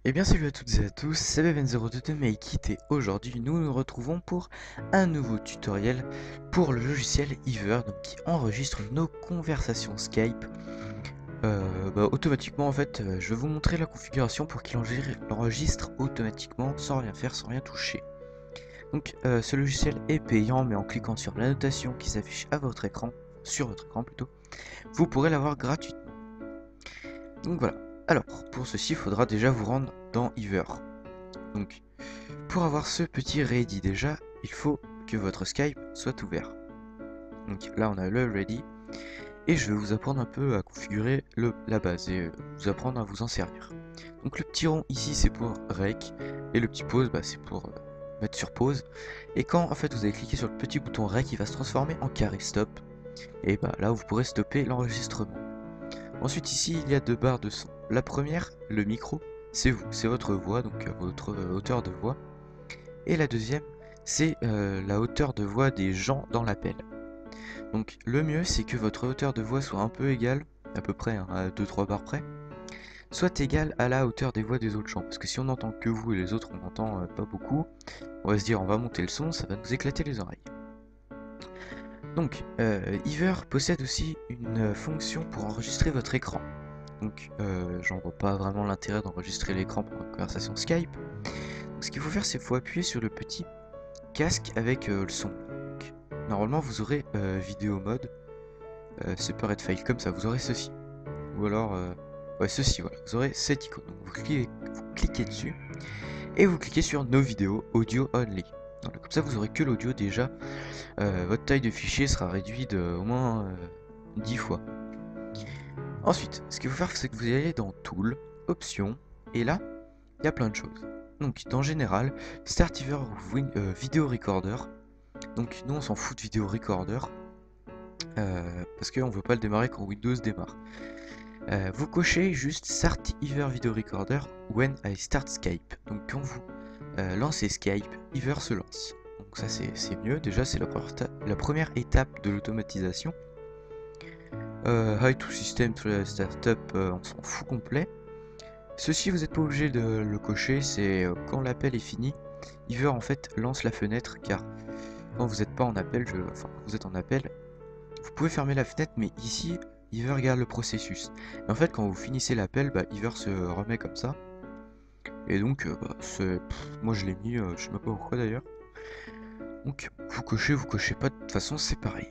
Eh bien salut à toutes et à tous, c'est Beven02 de Make et aujourd'hui nous nous retrouvons pour un nouveau tutoriel pour le logiciel Ever donc, qui enregistre nos conversations Skype. Automatiquement en fait, je vais vous montrer la configuration pour qu'il enregistre automatiquement sans rien faire, sans rien toucher. Donc ce logiciel est payant, mais en cliquant sur l'annotation qui s'affiche à votre écran, sur votre écran plutôt, vous pourrez l'avoir gratuitement. Donc voilà. Alors pour ceci il faudra déjà vous rendre dans Ever. Donc, pour avoir ce petit ready déjà, il faut que votre Skype soit ouvert. Donc là, on a le ready. Et je vais vous apprendre un peu à configurer la base et vous apprendre à vous en servir. Donc le petit rond ici, c'est pour rec. Et le petit pause, c'est pour mettre sur pause. Et quand en fait vous allez cliquer sur le petit bouton rec, il va se transformer en carré stop. Et là, vous pourrez stopper l'enregistrement. Ensuite ici, il y a deux barres de son. La première, le micro, c'est vous, c'est votre voix, donc votre hauteur de voix. Et la deuxième, c'est la hauteur de voix des gens dans l'appel. Donc le mieux, c'est que votre hauteur de voix soit un peu égale, à peu près, hein, à 2-3 barres près, soit égale à la hauteur des voix des autres gens. Parce que si on n'entend que vous et les autres, on n'entend pas beaucoup, on va se dire on va monter le son, ça va nous éclater les oreilles. Donc, Ever possède aussi une fonction pour enregistrer votre écran. Donc, j'en vois pas vraiment l'intérêt d'enregistrer l'écran pour une conversation Skype. Donc, ce qu'il faut faire, c'est qu'il faut appuyer sur le petit casque avec le son. Donc, normalement, vous aurez vidéo mode, separate file, comme ça, vous aurez ceci. Ou alors, ouais, ceci, voilà, vous aurez cette icône. Donc, vous cliquez dessus et vous cliquez sur nos vidéos audio only. Voilà, comme ça, vous aurez que l'audio déjà. Votre taille de fichier sera réduite de au moins 10 fois. Ensuite, ce qu'il faut faire, c'est que vous allez dans Tool, Options, et là, il y a plein de choses. Donc, dans Général, Start Ever Video Recorder. Donc, nous, on s'en fout de Video Recorder, parce qu'on ne veut pas le démarrer quand Windows démarre. Vous cochez juste Start Ever Video Recorder when I start Skype. Donc, quand vous lancez Skype, Ever se lance. Donc ça c'est mieux, déjà c'est la première étape de l'automatisation. High to System Startup, on s'en fout complet. Ceci vous n'êtes pas obligé de le cocher, c'est quand l'appel est fini, Ever en fait lance la fenêtre, car quand vous n'êtes pas en appel, vous êtes en appel, vous pouvez fermer la fenêtre, mais ici Ever garde le processus. Et en fait quand vous finissez l'appel, Ever se remet comme ça. Et donc moi je l'ai mis, je sais même pas pourquoi d'ailleurs. Donc vous cochez pas, de toute façon c'est pareil.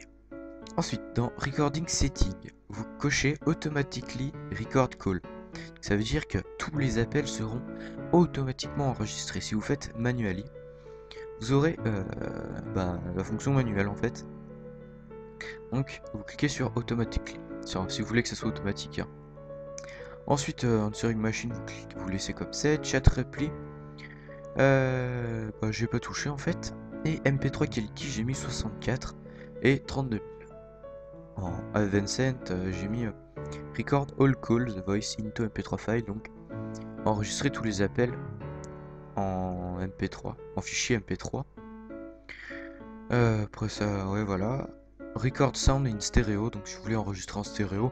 Ensuite, dans Recording Setting, vous cochez Automatically Record Call. Ça veut dire que tous les appels seront automatiquement enregistrés. Si vous faites Manually, vous aurez la fonction manuelle en fait. Donc vous cliquez sur Automatically, si vous voulez que ça soit automatique. Hein. Ensuite, Answering Machine, vous laissez comme c'est. Chat Reply, j'ai pas touché en fait. Et MP3 Quality, j'ai mis 64 et 32 000. En Advanced, j'ai mis Record all calls voice into MP3 file, donc enregistrer tous les appels en MP3, en fichier MP3. Après ça, ouais voilà. Record sound in stéréo, donc si vous voulez enregistrer en stéréo.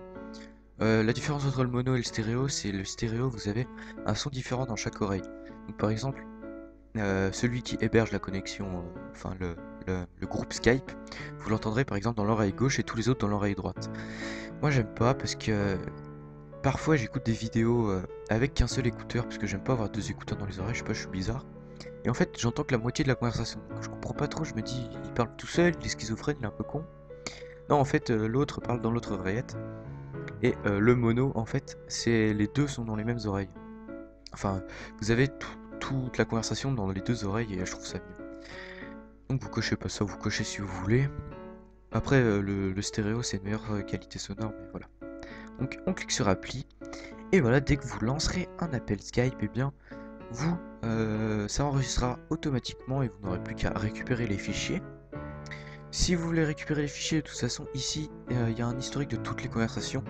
La différence entre le mono et le stéréo, c'est le stéréo, vous avez un son différent dans chaque oreille. Donc par exemple, celui qui héberge la connexion, le groupe Skype, vous l'entendrez par exemple dans l'oreille gauche et tous les autres dans l'oreille droite. Moi j'aime pas parce que parfois j'écoute des vidéos avec qu'un seul écouteur parce que j'aime pas avoir deux écouteurs dans les oreilles, je sais pas, je suis bizarre. Et en fait j'entends que la moitié de la conversation. Donc, je comprends pas trop, je me dis il parle tout seul, il est schizophrène, il est un peu con. Non en fait l'autre parle dans l'autre oreillette. Et le mono en fait c'est les deux sont dans les mêmes oreilles. Enfin vous avez toute la conversation dans les deux oreilles et je trouve ça mieux. Donc vous cochez pas ça, vous cochez si vous voulez. Après le stéréo c'est une meilleure qualité sonore, mais voilà. Donc on clique sur appli et voilà, dès que vous lancerez un appel Skype, et bien vous ça enregistrera automatiquement et vous n'aurez plus qu'à récupérer les fichiers. Si vous voulez récupérer les fichiers, de toute façon ici il y a un historique de toutes les conversations.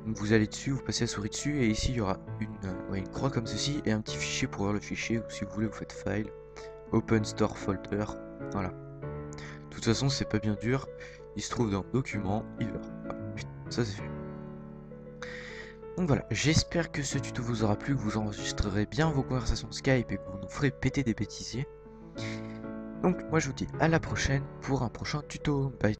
Donc vous allez dessus, vous passez la souris dessus et ici il y aura une croix comme ceci et un petit fichier pour voir le fichier, ou si vous voulez vous faites file, open store folder, voilà. De toute façon c'est pas bien dur, il se trouve dans document, Ever. Voilà. Ça c'est fait. Donc Donc voilà, j'espère que ce tuto vous aura plu, que vous enregistrerez bien vos conversations Skype et que vous nous ferez péter des bêtisiers. Donc moi je vous dis à la prochaine pour un prochain tuto. Bye.